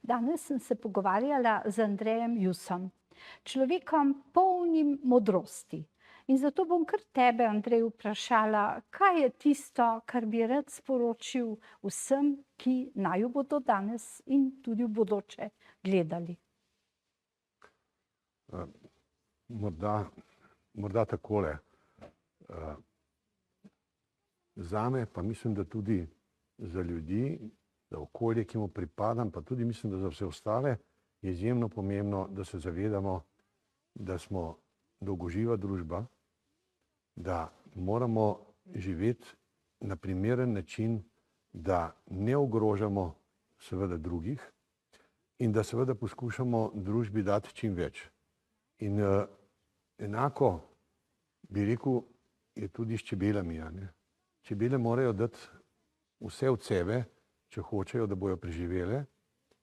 Danes sem se pogovarjala z Andrejem Jusom, človekom polnim modrosti. In zato bom kar tebe, Andrej, vprašala, kaj je tisto, kar bi rad sporočil vsem, ki naju bodo danes in tudi v bodoče gledali. Morda takole. Zame pa mislim, da tudi za ljudi, za okolje, ki mu pripadam, pa tudi mislim, da za vse ostale, je izjemno pomembno, da se zavedamo, da smo dolgoživa družba, da moramo živeti na primeren način, da ne ogrožamo seveda drugih in da seveda poskušamo družbi dati čim več. In enako bi rekel, je tudi s čebelami. Čebele morajo dati vse od sebe, če hočejo, da bojo preživele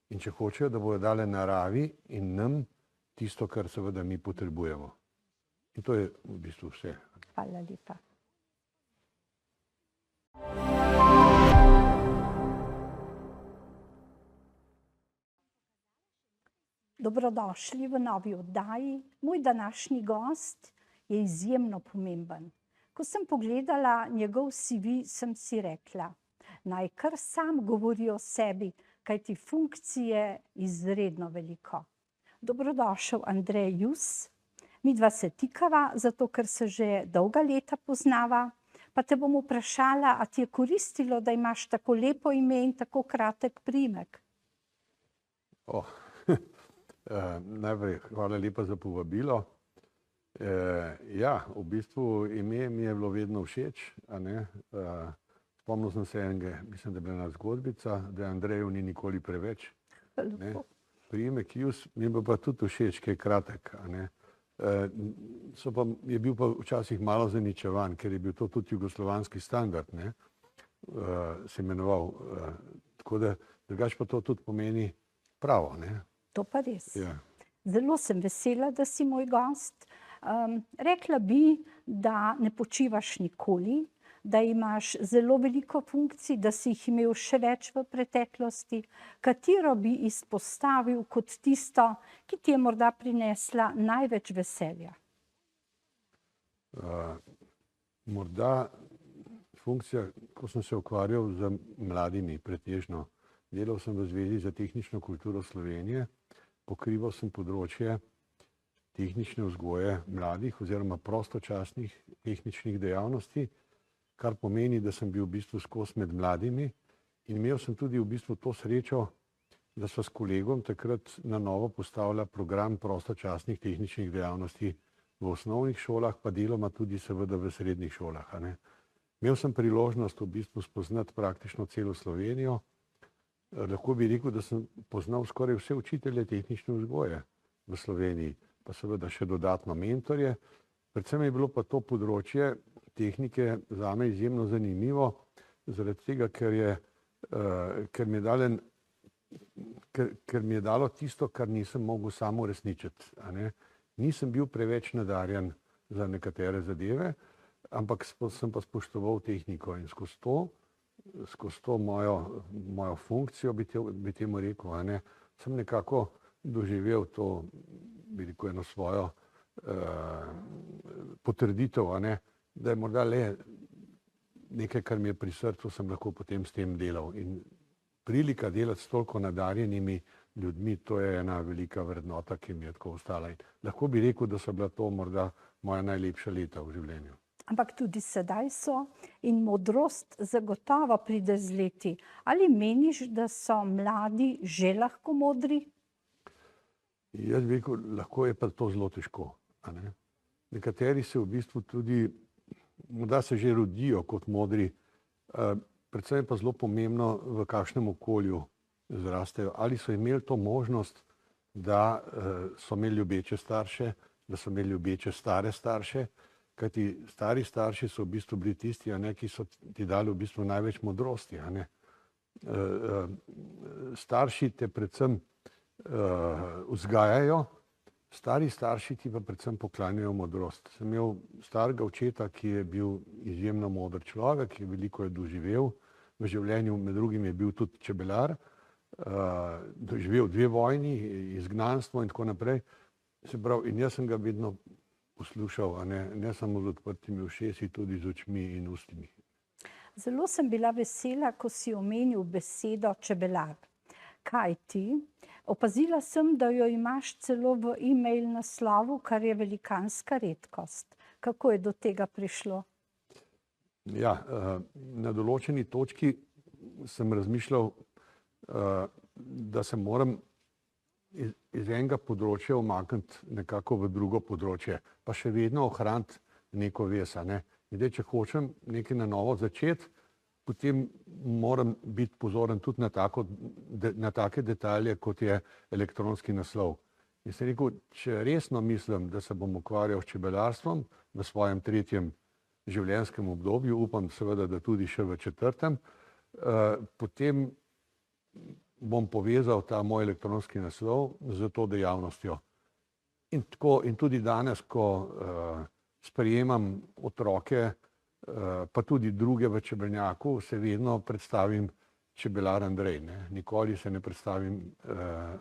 in če hočejo, da bojo dale naravi in nam tisto, kar seveda mi potrebujemo. In to je v bistvu vse. Hvala lepa. Dobrodošli v novi oddaji. Moj današnji gost je izjemno pomemben. Ko sem pogledala njegov CV, sem si rekla, naj kar sam govori o sebi, kajti funkcije izredno veliko. Dobrodošel, Andrej Jus. Midva se tikava, zato ker se že dolga leta poznava. Pa te bom vprašala, a ti je koristilo, da imaš tako lepo ime in tako kratek priimek? Najprej hvala lepa za povabilo. Ja, v bistvu ime mi je bilo vedno všeč. Spomnil sem se enega, mislim, da je bila ena zgodbica, da Andreju ni nikoli preveč. Priimek Jus mi je bil pa tudi všeč, ki je kratek. Je bil pa včasih malo zaničevan, ker je bil to tudi jugoslovanski standard, se imenoval. Tako da drugače pa to tudi pomeni pravo. To pa res. Ja. Zelo sem vesela, da si moj gost. Rekla bi, da ne počivaš nikoli, da imaš zelo veliko funkcij, da si jih imel še več v preteklosti. Katero bi izpostavil kot tisto, ki ti je morda prinesla največ veselja? Morda funkcija, ko sem se ukvarjal z mladimi pretežno. Delal sem v Zvezi za tehnično kulturo Slovenije, pokrival sem področje tehnične vzgoje mladih oziroma prostočasnih tehničnih dejavnosti, kar pomeni, da sem bil v bistvu skozi med mladimi in imel sem tudi v bistvu to srečo, da sva s kolegom takrat na novo postavila program prostočasnih tehničnih dejavnosti v osnovnih šolah, pa deloma tudi seveda v srednjih šolah. Imel sem priložnost v bistvu spoznati praktično celo Slovenijo. Lahko bi rekel, da sem poznal skoraj vse učitelje tehnične vzgoje v Sloveniji, pa seveda še dodatno mentorje. Predvsem je bilo pa to področje tehnike zame izjemno zanimivo, zaradi tega, ker mi je dalo tisto, kar nisem mogel sam uresničiti. Nisem bil preveč nadarjen za nekatere zadeve, ampak sem pa spoštoval tehniko in skozi to mojo funkcijo, bi temu rekel, sem nekako doživel to, bi rekel, eno svojo potrditev, da je morda le nekaj, kar mi je pri srcu, sem lahko potem s tem delal. In prilika delati s toliko nadarjenimi ljudmi, to je ena velika vrednota, ki mi je tako ostala. In lahko bi rekel, da so bila to morda moja najlepša leta v življenju. Ampak tudi sedaj so in modrost zagotovo pride z leti. Ali meniš, da so mladi že lahko modri? Jaz bi rekel, lahko je pa to zelo težko. Nekateri se v bistvu tudi, morda se že rodijo kot modri, predvsem je pa zelo pomembno, v kakšnem okolju zrastejo. Ali so imeli to možnost, da so imeli ljubeče starše, da so imeli ljubeče stare starše, kajti stari starši so v bistvu bili tisti, ki so ti dali v bistvu največ modrosti. Starši te predvsem vzgajajo, stari starši ti pa predvsem poklanjajo modrost. Sem imel starega očeta, ki je bil izjemno moder človek, ki je veliko doživel v življenju, med drugim je bil tudi čebelar, doživel 2 vojni, izgnanstvo in tako naprej. Se pravi, in jaz sem ga vedno poslušal, ne samo z odprtimi ušesi, tudi z očmi in ustmi. Zelo sem bila vesela, ko si omenil besedo čebelar. Kaj ti? Opazila sem, da jo imaš celo v e-mail naslovu, kar je velikanska redkost. Kako je do tega prišlo? Ja, na določeni točki sem razmišljal, da se moram iz enega področja umakniti nekako v drugo področje, pa še vedno ohraniti neko vez. Zdaj, če hočem nekaj na novo začeti, potem moram biti pozoren tudi na take detalje, kot je elektronski naslov. In sem rekel, če resno mislim, da se bom ukvarjal s čebelarstvom v svojem 3. življenjskem obdobju, upam seveda, da tudi še v 4., potem bom povezal ta moj elektronski naslov z to dejavnostjo. In tudi danes, ko sprejemam otroke, pa tudi druge v čebelnjaku, se vedno predstavim čebelar Andrej. Nikoli se ne predstavim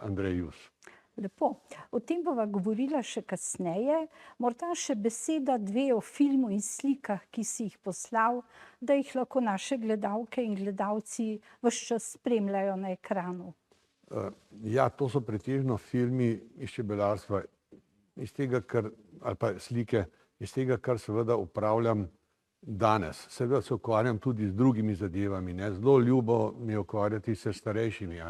Andrej Jus. Lepo. O tem bova govorila še kasneje. Morda še beseda, 2 o filmu in slikah, ki si jih poslal, da jih lahko naše gledalke in gledalci ves čas spremljajo na ekranu. Ja, to so pretežno filmi iz čebelarstva, ali pa slike, iz tega, kar seveda upravljam danes. Seveda se ukvarjam tudi z drugimi zadevami. Zelo ljubo mi je ukvarjati se s starejšimi.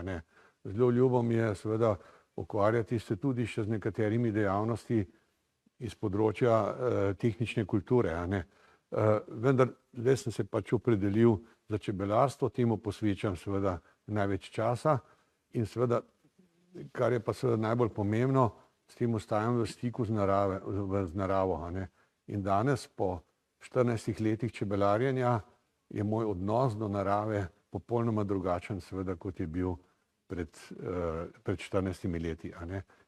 Zelo ljubo mi je seveda ukvarjati se tudi še z nekaterimi dejavnosti iz področja tehnične kulture. Vendar zdaj sem se pač opredelil za čebelarstvo, temu posvečam seveda največ časa in seveda, kar je pa seveda najbolj pomembno, s tem ostajam v stiku z naravo. In danes, po 14 letih čebelarjenja, je moj odnos do narave popolnoma drugačen, seveda, kot je bil pred 14 leti,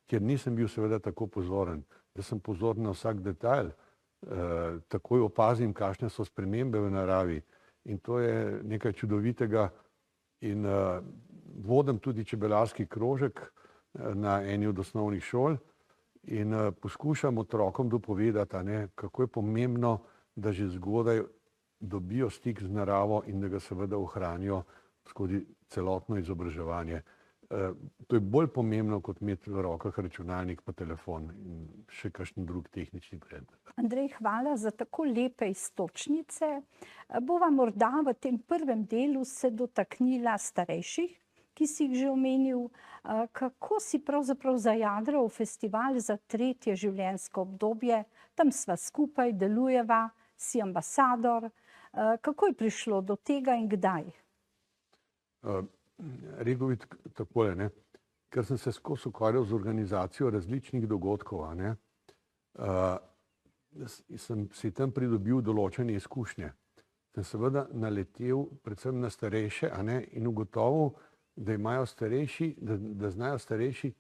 kjer nisem bil seveda tako pozoren, da sem pozoren na vsak detajl, takoj opazim, kakšne so spremembe v naravi in to je nekaj čudovitega in vodim tudi čebelarski krožek na eni od osnovnih šol in poskušam otrokom dopovedati, kako je pomembno, da že zgodaj dobijo stik z naravo in da ga seveda ohranijo skozi celotno izobraževanje. To je bolj pomembno, kot imeti v rokah računalnik pa telefon in še kakšen drug tehnični predmet. Andrej, hvala za tako lepe iztočnice. Bova morda v tem prvem delu se dotaknila starejših, ki si jih že omenil. Kako si pravzaprav zajadral v festival za 3. življenjsko obdobje? Tam sva skupaj, delujeva, si ambasador. Kako je prišlo do tega in kdaj? Rekel bi takole, ker sem se skozi ukvarjal z organizacijo različnih dogodkov, sem si tam pridobil določene izkušnje. Sem seveda naletel predvsem na starejše in ugotovil, da imajo starejši, da znajo starejši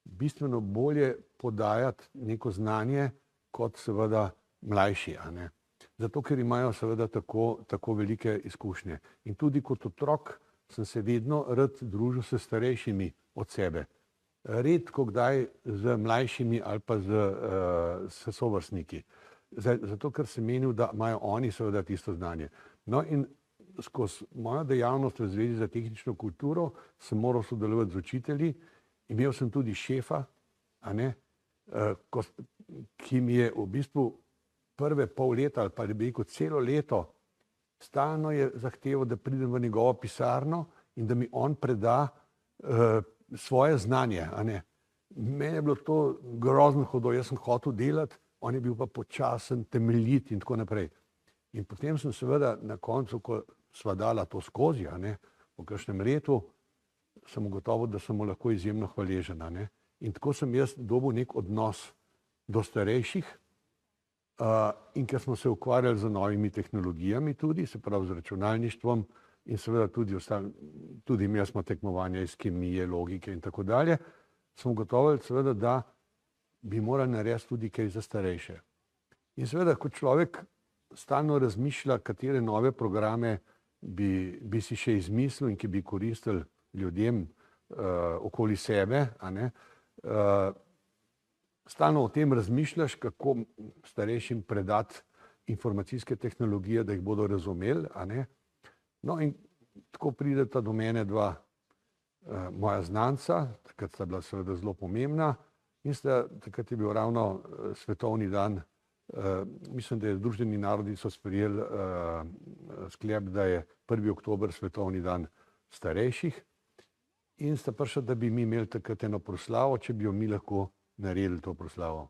bistveno bolje podajati neko znanje kot seveda mlajši. Zato, ker imajo seveda tako velike izkušnje. In tudi kot otrok sem se vedno rad družil s starejšimi od sebe. Redko kdaj z mlajšimi ali pa s sovrstniki. Zato, ker sem menil, da imajo oni seveda tisto znanje. No in skozi mojo dejavnost v Zvezi za tehnično kulturo sem moral sodelovati z učitelji. Imel sem tudi šefa, ki mi je v bistvu prve pol leta ali pa bi rekel celo leto stalno je zahteval, da pridem v njegovo pisarno in da mi on preda svoje znanje. Meni je bilo to grozno hudo, jaz sem hotel delati, on je bil pa počasen, temeljit in tako naprej. In potem sem seveda na koncu, ko sva dala to skozi, po kakšnem letu, sem ugotovil, da sem mu lahko izjemno hvaležen. In tako sem jaz dobil nek odnos do starejših, in ker smo se ukvarjali z novimi tehnologijami tudi, se pravi z računalništvom in seveda tudi imeli smo tekmovanja iz kemije, logike in tako dalje, smo ugotovili seveda, da bi morali narediti tudi kaj za starejše. In seveda, ko človek stalno razmišlja, katere nove programe bi si še izmislil in ki bi koristili ljudem okoli sebe, a ne. Stalno o tem razmišljaš, kako starejšim predati informacijske tehnologije, da jih bodo razumeli, a ne. No in tako prideta do mene dva moja znanca, takrat sta bila seveda zelo pomembna in takrat je bil ravno svetovni dan, mislim, da je Združeni narodi so sprejeli sklep, da je 1. oktober svetovni dan starejših in sta prišla, da bi mi imeli takrat eno proslavo, če bi jo mi lahko naredili to proslavo.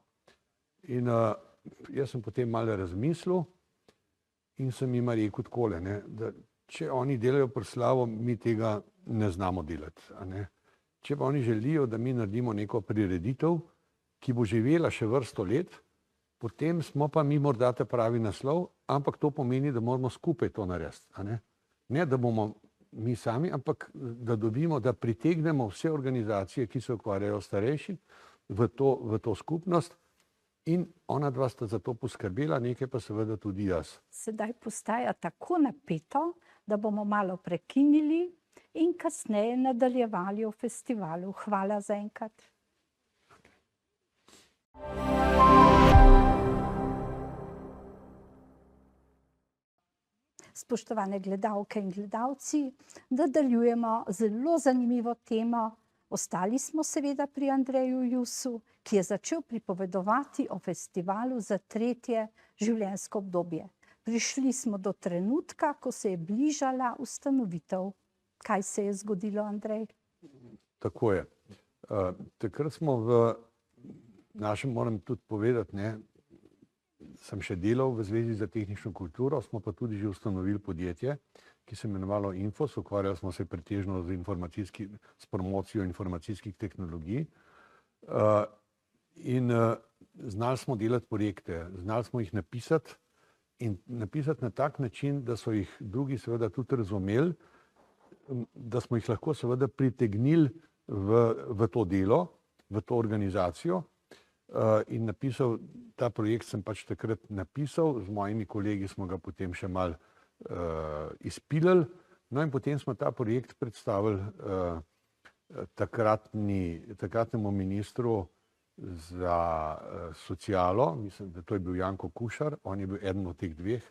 In jaz sem potem malo razmislil in sem jima rekel takole, ne, da če oni delajo proslavo, mi tega ne znamo delati. A ne. Če pa oni želijo, da mi naredimo neko prireditev, ki bo živela še vrsto let, potem smo pa mi morda ta pravi naslov, ampak to pomeni, da moramo skupaj to narediti. A ne. Ne, da bomo mi sami, ampak da dobimo, da pritegnemo vse organizacije, ki se ukvarjajo starejši, v to skupnost in ona dva sta za to poskrbela, nekaj pa seveda tudi jaz. Sedaj postaja tako napeto, da bomo malo prekinili in kasneje nadaljevali o festivalu. Hvala zaenkrat. Spoštovane gledalke in gledalci, nadaljujemo zelo zanimivo temo. Ostali smo seveda pri Andreju Jusu, ki je začel pripovedovati o festivalu za 3. življenjsko obdobje. Prišli smo do trenutka, ko se je bližala ustanovitev. Kaj se je zgodilo, Andrej? Tako je. Takrat smo v našem, moram tudi povedati, ne, sem še delal v Zvezi za tehnično kulturo, smo pa tudi že ustanovili podjetje, ki se imenovalo Infos, ukvarjali smo se pretežno s promocijo informacijskih tehnologij. In znali smo delati projekte, znali smo jih napisati in napisati na tak način, da so jih drugi seveda tudi razumeli, da smo jih lahko seveda pritegnili v to delo, v to organizacijo. In napisal, ta projekt sem pač takrat napisal, z mojimi kolegi smo ga potem še malo izpilili, no in potem smo ta projekt predstavili takratnemu ministru za socialo, mislim, da to je bil Janko Kušar, on je bil eden od teh dveh,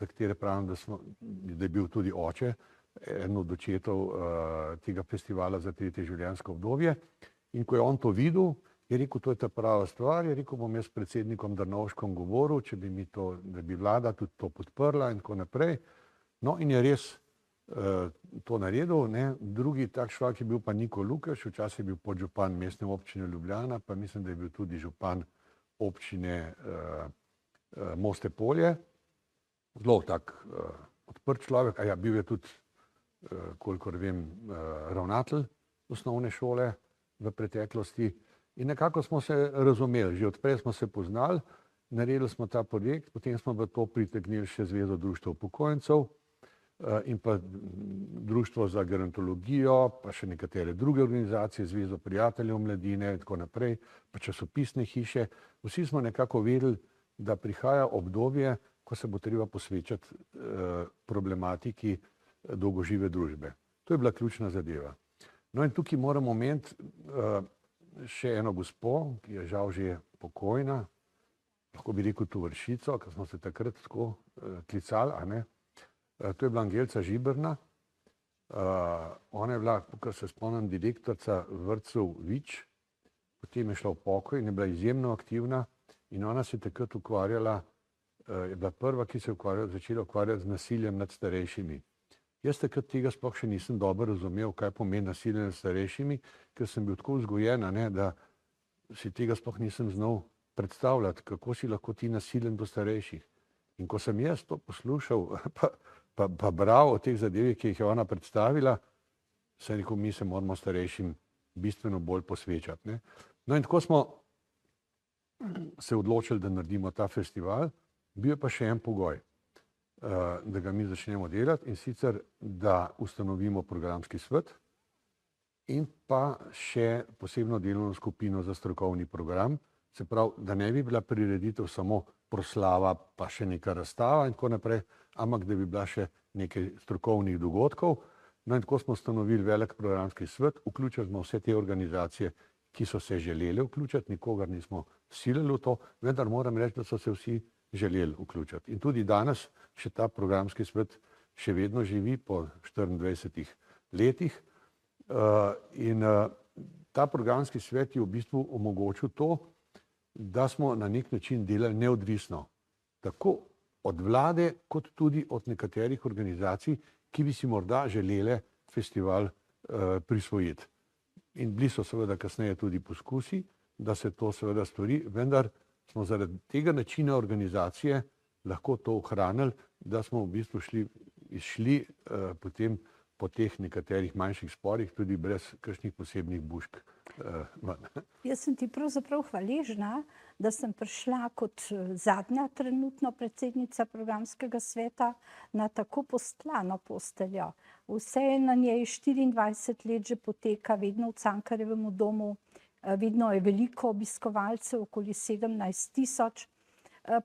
za katere pravim, da je bil tudi oče, eden od očetov tega festivala za 3. življenjsko obdobje. In ko je on to videl, je rekel, to je ta prava stvar, je rekel, bom jaz s predsednikom Drnovškom govoril, če bi mi to, da bi vlada tudi to podprla in tako naprej. No in je res to naredil, ne. Drugi tak človek je bil pa Niko Lukaš, včasih je bil podžupan Mestne občine Ljubljana, pa mislim, da je bil tudi župan občine Moste Polje. Zelo tak odprt človek, a ja, bil je tudi, kolikor vem, ravnatelj osnovne šole v preteklosti. In nekako smo se razumeli, že odprej smo se poznali, naredili smo ta projekt, potem smo v to pritegnili še Zvezo društev upokojencev in pa Društvo za gerontologijo, pa še nekatere druge organizacije, Zvezo prijateljev mladine in tako naprej, pa časopisne hiše. Vsi smo nekako vedeli, da prihaja obdobje, ko se bo treba posvečati problematiki dolgožive družbe. To je bila ključna zadeva. No in tukaj moramo omeniti še eno gospo, ki je žal že pokojna, lahko bi rekel tovarišico, ker smo se takrat tako klicali, a ne. To je bila Angelca Žiberna. Ona je bila, kar se spomnim, direktorica vrtcev Vič, potem je šla v pokoj in je bila izjemno aktivna in ona se je takrat ukvarjala, je bila prva, ki se je začela ukvarjati z nasiljem nad starejšimi. Jaz takrat tega sploh še nisem dobro razumel, kaj pomeni nasilje nad starejšimi, ker sem bil tako vzgojen, da si tega sploh nisem znal predstavljati, kako si lahko ti nasilen do starejših. In ko sem jaz to poslušal, pa bral o teh zadevih, ki jih je ona predstavila, sem rekel, mi se moramo starejšim bistveno bolj posvečati, ne. No in tako smo se odločili, da naredimo ta festival, bil je pa še en pogoj, da ga mi začnemo delati, in sicer, da ustanovimo programski svet in pa še posebno delovno skupino za strokovni program, se pravi, da ne bi bila prireditev samo proslava, pa še neka razstava in tako naprej, ampak da bi bila še nekaj strokovnih dogodkov. No in tako smo ustanovili velik programski svet, vključili smo vse te organizacije, ki so se želeli vključiti, nikogar nismo silili v to, vendar moram reči, da so se vsi želeli vključiti. In tudi danes še ta programski svet še vedno živi po 24 letih. Ta programski svet je v bistvu omogočil to, da smo na nek način delali neodvisno, tako od vlade, kot tudi od nekaterih organizacij, ki bi si morda želele festival prisvojiti. In bili so seveda kasneje tudi poskusi, da se to seveda stori, vendar smo zaradi tega načina organizacije lahko to ohranili, da smo v bistvu išli potem po teh nekaterih manjših sporih tudi brez kakšnih posebnih bušk ven. Jaz sem ti pravzaprav hvaležna, da sem prišla kot zadnja trenutno predsednica programskega sveta na tako postlano posteljo. Vse na njej 24 let že poteka, vedno v Cankarjevem domu, vedno je veliko obiskovalcev, okoli 17 tisoč.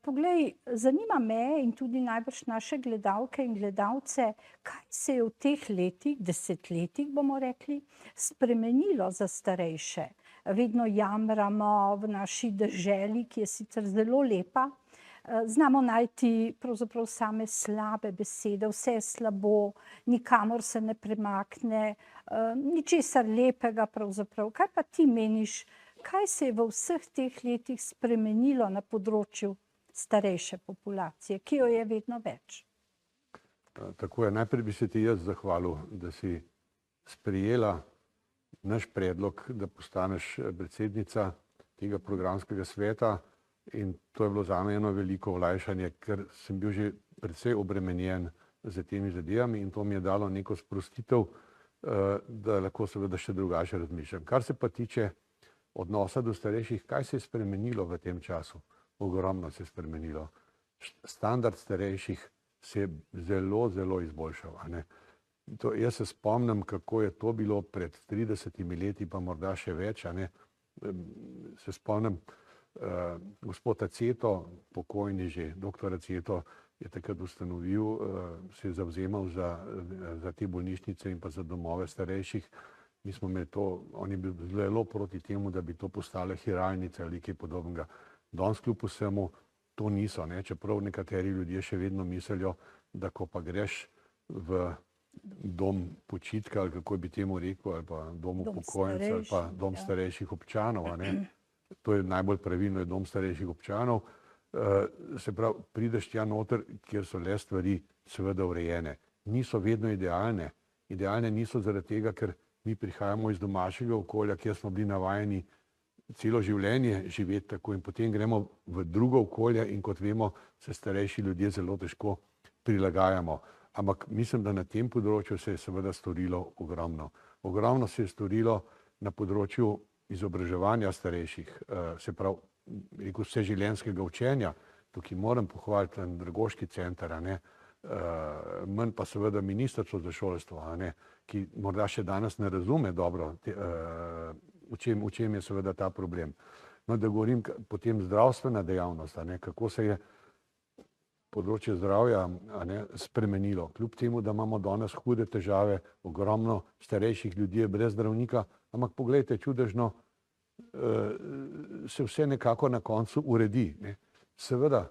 Poglej, zanima me in tudi najbrž naše gledalke in gledalce, kaj se je v teh letih, desetletjih bomo rekli, spremenilo za starejše. Vedno jamramo v naši deželi, ki je sicer zelo lepa. Znamo najti pravzaprav same slabe besede, vse je slabo, nikamor se ne premakne, ničesar lepega pravzaprav. Kaj pa ti meniš, kaj se je v vseh teh letih spremenilo na področju starejše populacije, ki jo je vedno več? Tako je, najprej bi se ti jaz zahvalil, da si sprejela naš predlog, da postaneš predsednica tega programskega sveta, in to je bilo zame eno veliko olajšanje, ker sem bil že precej obremenjen z temi zadevami in to mi je dalo neko sprostitev, da lahko seveda še drugače razmišljam. Kar se pa tiče odnosa do starejših, kaj se je spremenilo v tem času? Ogromno se je spremenilo. Standard starejših se je zelo, zelo izboljšal. Jaz se spomnim, kako je to bilo pred 30 leti, pa morda še več. Se spomnim, gospod Aceto, pokojni že, doktor Aceto, je takrat ustanovil, se je zavzemal za te bolnišnice in pa za domove starejših. Mi smo imeli to, on je bil zelo proti temu, da bi to postale hiralnice ali kaj podobnega. Danes kljub vsemu to niso, čeprav nekateri ljudje še vedno mislijo, da ko pa greš v dom počitka, ali kako bi temu rekel, ali pa dom upokojencev, ali pa dom starejših občanov, to je najbolj pravilno, je dom starejših občanov, se pravi, prideš tja noter, kjer so le stvari seveda urejene. Niso vedno idealne. Idealne niso zaradi tega, ker mi prihajamo iz domačega okolja, kjer smo bili navajeni celo življenje živeti tako in potem gremo v drugo okolje in kot vemo, se starejši ljudje zelo težko prilagajamo. Ampak mislim, da na tem področju se je seveda storilo ogromno. Ogromno se je storilo na področju izobraževanja starejših, se pravi, rekel, vseživljenjskega učenja. Tukaj moram pohvaliti Andragoški center, manj pa seveda ministrstvo za šolstvo, ki morda še danes ne razume dobro, v čem je seveda ta problem. No, da govorim potem zdravstvena dejavnost, kako se je področje zdravja spremenilo. Kljub temu, da imamo danes hude težave, ogromno starejših ljudi je brez zdravnika, ampak poglejte, čudežno se vse nekako na koncu uredi. Seveda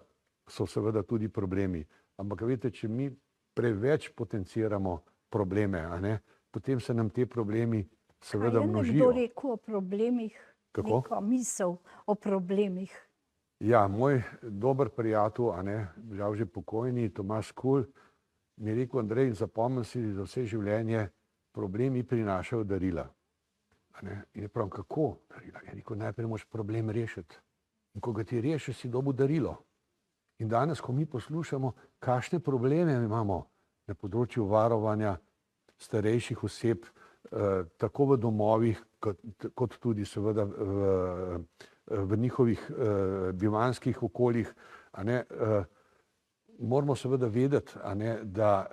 so seveda tudi problemi, ampak veste, če mi preveč potenciramo probleme, potem se nam te problemi seveda množijo. Kaj je nekdo rekel o problemih? Kako? Neko misel o problemih. Ja, moj dober prijatelj, žal že pokojni, Tomaž Kul, mi je rekel: Andrej, zapomni si za vse življenje, problemi prinašajo darila. In je pravim, kako darila? Je rekel, najprej moraš problem rešiti. In ko ga ti rešiš, si dobil darilo. In danes, ko mi poslušamo, kakšne probleme imamo na področju varovanja starejših oseb, tako v domovih, kot tudi seveda v njihovih bivanjskih okoljih, moramo seveda vedeti, da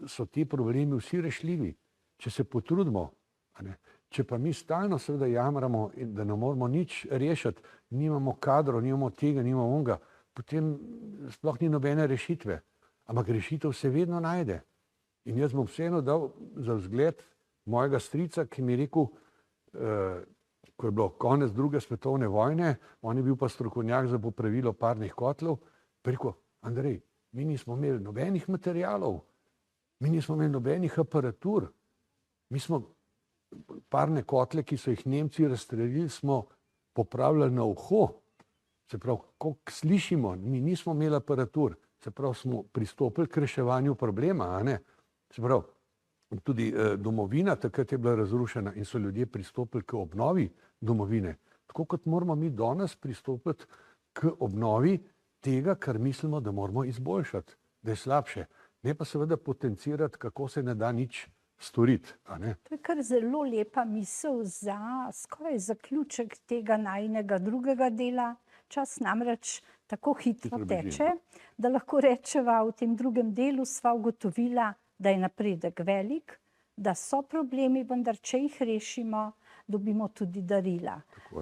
so ti problemi vsi rešljivi, če se potrudimo. Če pa mi stalno seveda jamramo, da ne moramo nič rešiti, nimamo kadrov, nimamo tega, nimamo onega, potem sploh ni nobene rešitve. Ampak rešitev se vedno najde. In jaz bom vseeno dal za vzgled mojega strica, ki mi je rekel, ko je bilo konec druge svetovne vojne, on je bil pa strokovnjak za popravilo parnih kotlov, pa je rekel, Andrej, mi nismo imeli nobenih materialov, mi nismo imeli nobenih aparatur, mi smo parne kotle, ki so jih Nemci razstrelili, smo popravljali na uho. Se pravi, ko slišimo, mi nismo imeli aparatur, se pravi, smo pristopili k reševanju problema, a ne? Se pravi, tudi domovina takrat je bila razrušena in so ljudje pristopili k obnovi domovine. Tako kot moramo mi danes pristopiti k obnovi tega, kar mislimo, da moramo izboljšati, da je slabše. Ne pa seveda potencirati, kako se ne da nič storiti, a ne? To je kar zelo lepa misel za skoraj zaključek tega najinega drugega dela. Čas namreč tako hitro teče, da lahko rečeva, v tem drugem delu sva ugotovila, da je napredek velik, da so problemi, vendar če jih rešimo, dobimo tudi darila.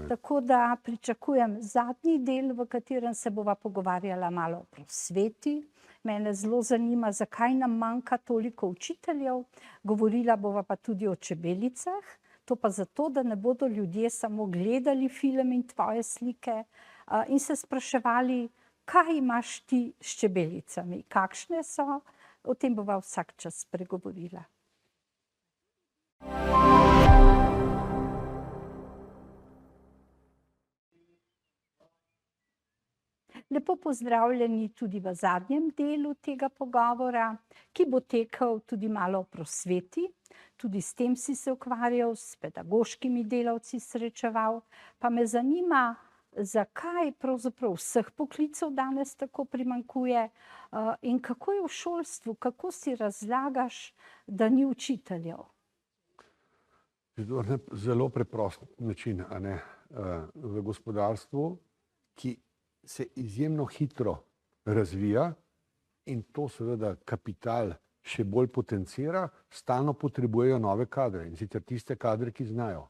Tako da pričakujem zadnji del, v katerem se bova pogovarjala malo o prosveti. Mene zelo zanima, zakaj nam manjka toliko učiteljev. Govorila bova pa tudi o čebelicah. To pa zato, da ne bodo ljudje samo gledali film in tvoje slike in se spraševali, kaj imaš ti s čebelicami, kakšne so. O tem bova vsak čas spregovorila. Lepo pozdravljeni tudi v zadnjem delu tega pogovora, ki bo tekel tudi malo o prosveti. Tudi s tem si se ukvarjal, s pedagoškimi delavci srečeval. Pa me zanima, zakaj pravzaprav vseh poklicev danes tako primanjkuje in kako je v šolstvu, kako si razlagaš, da ni učiteljev? Zelo preprost način, a ne, v gospodarstvu, ki se izjemno hitro razvija in to seveda kapital še bolj potencira, stalno potrebujejo nove kadre in sicer tiste kadre, ki znajo.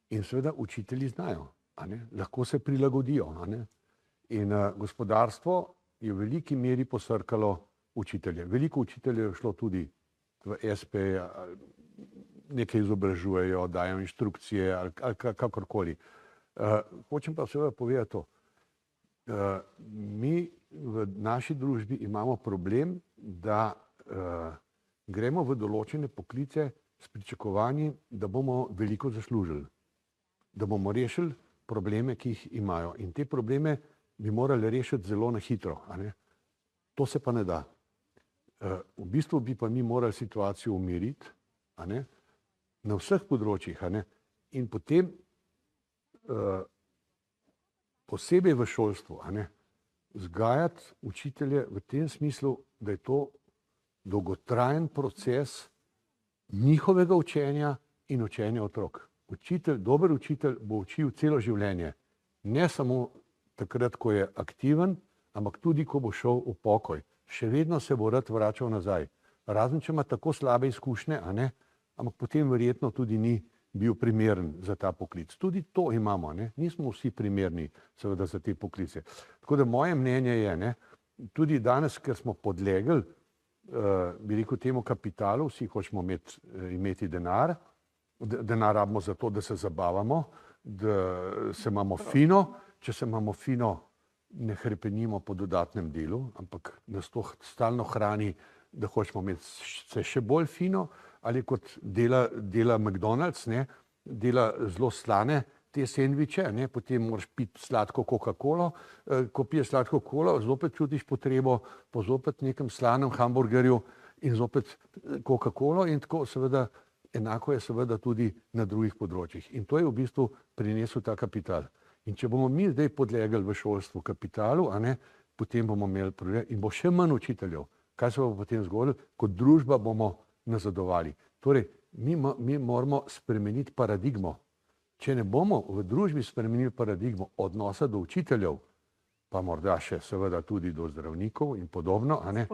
In seveda učitelji znajo, a ne, lahko se prilagodijo, a ne. In gospodarstvo je v veliki meri posrkalo učitelje. Veliko učiteljev je šlo tudi v SP, nekaj izobražujejo, dajo inštrukcije ali kakorkoli. Hočem pa seveda povedati to. Mi v naši družbi imamo problem, da gremo v določene poklice s pričakovanji, da bomo veliko zaslužili, da bomo rešili probleme, ki jih imajo. In te probleme bi morali rešiti zelo na hitro, a ne. To se pa ne da. V bistvu bi pa mi morali situacijo umiriti, a ne, na vseh področjih, a ne. In potem posebej v šolstvu, a ne, vzgajati učitelje v tem smislu, da je to dolgotrajen proces njihovega učenja in učenja otrok. Učitelj, dober učitelj bo učil celo življenje. Ne samo takrat, ko je aktiven, ampak tudi, ko bo šel v pokoj. Še vedno se bo rad vračal nazaj. Razen, če ima tako slabe izkušnje, a ne, ampak potem verjetno tudi ni bil primeren za ta poklic. Tudi to imamo, ne? Nismo vsi primerni seveda za te poklice. Tako da moje mnenje je, ne, tudi danes, ker smo podlegli, bi rekel temu kapitalu, vsi hočemo imeti denar, denar rabimo za to, da se zabavamo, da se imamo fino, če se imamo fino, ne hrepenimo po dodatnem delu, ampak nas to stalno hrani, da hočemo imeti se še bolj fino, ali kot dela McDonald's, ne, dela zelo slane te sendviče, ne, potem moraš piti sladko Coca-Colo, ko piješ sladko kolo, zopet čutiš potrebo po zopet nekem slanem hamburgerju in zopet Coca-Colo in tako seveda enako je seveda tudi na drugih področjih. In to je v bistvu prinesel ta kapital. In če bomo mi zdaj podlegli v šolstvu kapitalu, a ne, potem bomo imeli problem in bo še manj učiteljev. Kaj se bo potem zgodilo? Kot družba bomo nazadovali. Torej, mi moramo spremeniti paradigmo. Če ne bomo v družbi spremenili paradigmo odnosa do učiteljev, pa morda še seveda tudi do zdravnikov in podobno, a ne,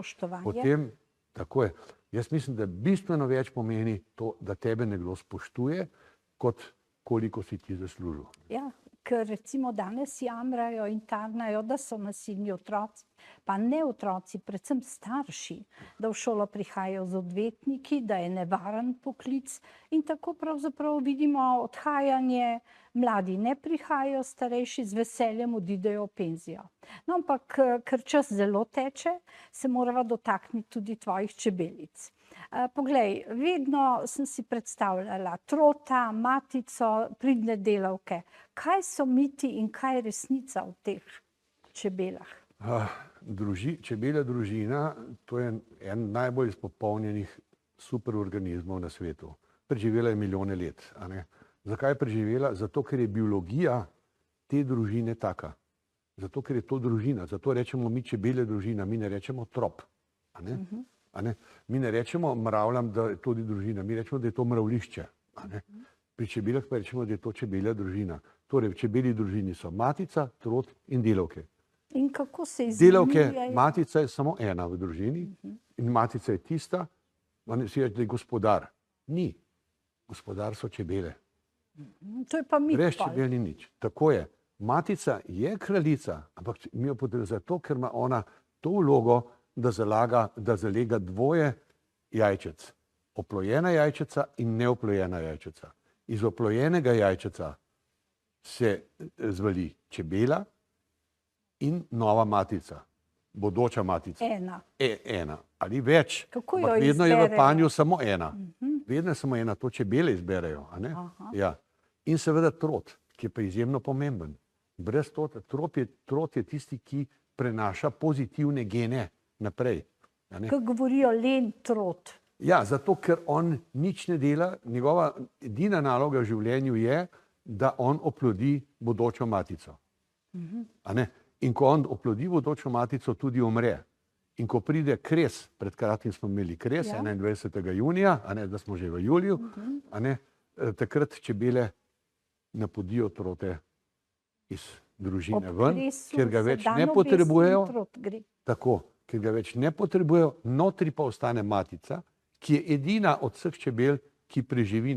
potem, tako je. Jaz mislim, da bistveno več pomeni to, da tebe nekdo spoštuje, kot koliko si ti zaslužil. Ja, ker recimo danes jamrajo in tarnajo, da so nasilni otroci, pa ne otroci, predvsem starši, da v šolo prihajajo z odvetniki, da je nevaren poklic in tako pravzaprav vidimo odhajanje, mladi ne prihajajo, starejši z veseljem odidejo v penzijo. No, ampak ker čas zelo teče, se morava dotakniti tudi tvojih čebelic. Poglej, vedno sem si predstavljala trota, matico, pridne delavke. Kaj so miti in kaj je resnica v teh čebelah? Čebela družina, to je en najbolj izpopolnjenih superorganizmov na svetu. Preživela je milijone let. A ne? Zakaj je preživela? Zato, ker je biologija te družine taka. Zato, ker je to družina. Zato rečemo mi čebele družina, mi ne rečemo trop. A ne? A ne? Mi ne rečemo mravljam, da je tudi družina, mi rečemo, da je to mravljišče. A ne? Pri čebelah pa rečemo, da je to čebela družina. Torej, v čebeli družini so matica, trot in delavke. In kako se izmenjujejo? Delavke, matica je samo ena v družini in matica je tista, si reče, da je gospodar. Ni. Gospodar so čebele. To je pa mit. Brez čebel ni nič. Tako je. Matica je kraljica, ampak mi jo potrebujemo zato, ker ima ona to vlogo, da zalega dvoje jajčec. Oplojena jajčeca in neoplojena jajčeca. Iz oplojenega jajčeca se zvali čebela in nova matica, bodoča matica. Ena. Ena ali več. Kako jo vedno je v izberejo? panju samo ena. Vedno je samo ena, to čebele izberejo. A ne? Ja. In seveda trot, ki je pa izjemno pomemben. Brez trota, trot je tisti, ki prenaša pozitivne gene naprej. Ko govorijo len trot. Ja, zato ker on nič ne dela, njegova edina naloga v življenju je, da on oplodi bodočo matico. A ne? In ko on oplodi bodočo matico, tudi umre. In ko pride kres, pred kratkim smo imeli kres, 21. junija, a ne, da smo že v juliju, a ne, takrat čebele napodijo trote iz družine ven, ker ga več ne potrebujejo. Tako, ker ga več ne potrebujejo, notri pa ostane matica, ki je edina od vseh čebel, ki preživi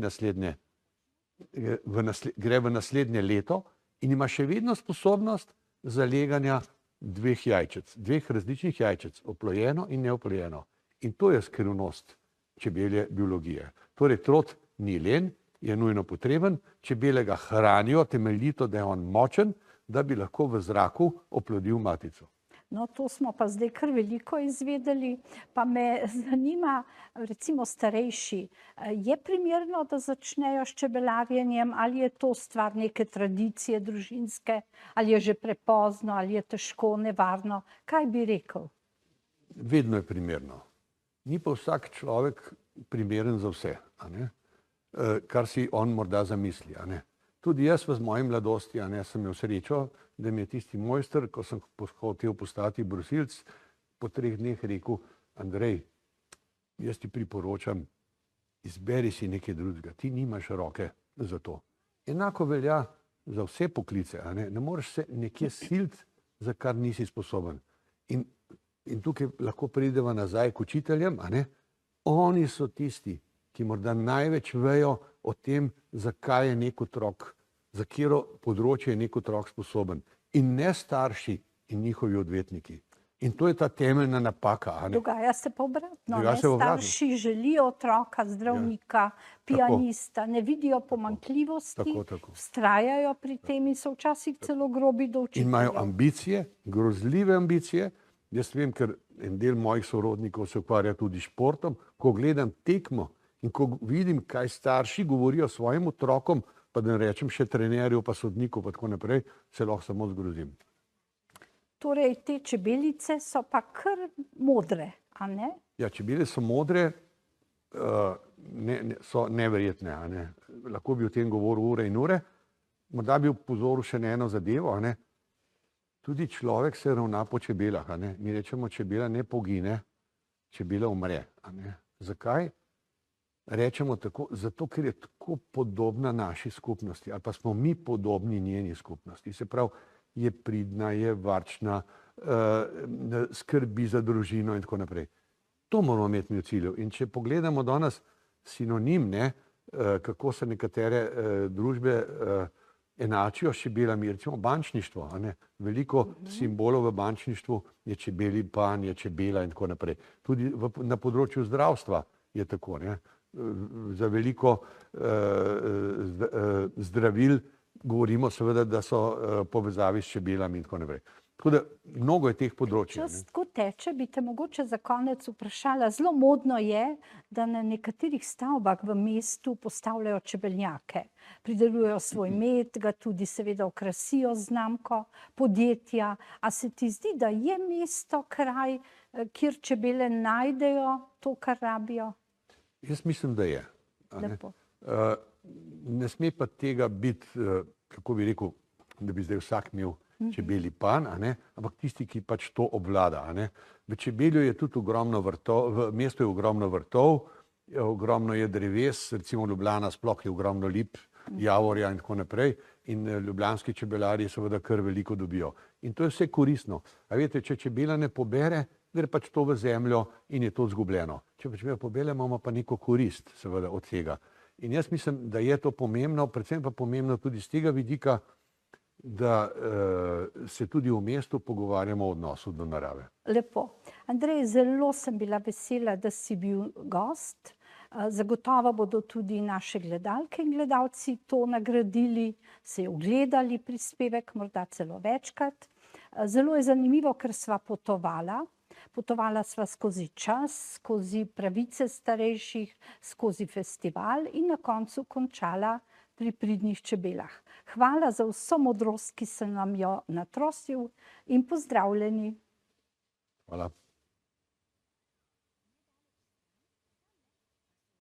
gre v naslednje leto in ima še vedno sposobnost zaleganja dveh jajčec, dveh različnih jajčec, oplojeno in neoplojeno. In to je skrivnost čebelje biologije. Torej, trot ni len, je nujno potreben, čebele ga hranijo temeljito, da je on močen, da bi lahko v zraku oplodil matico. No, to smo pa zdaj kar veliko izvedeli, pa me zanima, recimo starejši, je primerno, da začnejo s čebelarjenjem, ali je to stvar neke tradicije družinske, ali je že prepozno, ali je težko, nevarno, kaj bi rekel? Vedno je primerno. Ni pa vsak človek primeren za vse, a ne? Kar si on morda zamisli, a ne? Tudi jaz v moji mladosti, a ne, sem imel srečo, da mi je tisti mojster, ko sem hotel postati brusilc, po 3 dneh rekel: Andrej, jaz ti priporočam, izberi si nekaj drugega, ti nimaš roke za to. Enako velja za vse poklice, a ne? Ne moreš se nekje siliti, za kar nisi sposoben. In tukaj lahko prideva nazaj k učiteljem, a ne? Oni so tisti, ki morda največ vejo o tem, zakaj je nek otrok, za katero področje je nek otrok sposoben. In ne starši in njihovi odvetniki. In to je ta temeljna napaka. A ne? Dogaja se pa obratno. Obratno. Starši želijo otroka, zdravnika, pianista, ne vidijo pomanjkljivosti, vztrajajo pri tem in so včasih celo grobi do učiteljev. In imajo ambicije, grozljive ambicije. Jaz vem, ker en del mojih sorodnikov se ukvarja tudi s športom. Ko gledam tekmo in ko vidim, kaj starši govorijo svojim otrokom, pa da ne rečem še trenerju, pa sodniku, pa tako naprej, se lahko samo zgrozim. Torej, te čebelice so pa kar modre, a ne? Ja, čebele so modre, so neverjetne, a ne? Lahko bi o tem govoril ure in ure. Morda bi upozoril še na eno zadevo, a ne? Tudi človek se ravna po čebelah, a ne? Mi rečemo, čebela ne pogine, čebela umre, a ne? Zakaj? Rečemo tako, zato ker je tako podobna naši skupnosti, ali pa smo mi podobni njeni skupnosti. Se pravi, je pridna, je varčna, skrbi za družino in tako naprej. To moramo imeti mi v cilju. In če pogledamo danes sinonim, ne, kako se nekatere družbe enačijo s čebelami, recimo bančništvo. A ne? Veliko simbolov v bančništvu je čebelji panj, je čebela in tako naprej. Tudi na področju zdravstva je tako. Ne? Za veliko zdravil govorimo seveda, da so povezavi s čebelami in tako naprej. Tako da mnogo je teh področij. Čas tako teče, bi te mogoče za konec vprašala. Zelo modno je, da na nekaterih stavbah v mestu postavljajo čebelnjake. Pridelujejo svoj med, ga tudi seveda okrasijo z znamko podjetja. A se ti zdi, da je mesto kraj, kjer čebele najdejo to, kar rabijo? Jaz mislim, da je. Lepo. Ne sme pa tega biti, kako bi rekel, da bi zdaj vsak imel čebelji panj, ampak tisti, ki pač to obvlada. V Čebelju je tudi ogromno vrtov, v mestu je ogromno vrtov, ogromno je dreves, recimo Ljubljana sploh je ogromno lip, javorja in tako naprej, in ljubljanski čebelarji seveda kar veliko dobijo. In to je vse koristno. A veste, če čebela ne pobere, gre pač to v zemljo in je to izgubljeno. Če pa čebela pobere, imamo pa neko korist seveda od tega. In jaz mislim, da je to pomembno, predvsem pa pomembno tudi z tega vidika, da se tudi v mestu pogovarjamo o odnosu do narave. Lepo. Andrej, zelo sem bila vesela, da si bil gost. Zagotovo bodo tudi naše gledalke in gledalci to nagradili, se ogledali prispevek, morda celo večkrat. Zelo je zanimivo, ker sva potovala. Potovala sva skozi čas, skozi pravice starejših, skozi festival in na koncu končala pri pridnih čebelah. Hvala za vso modrost, ki se nam jo natrosil, in pozdravljeni. Hvala.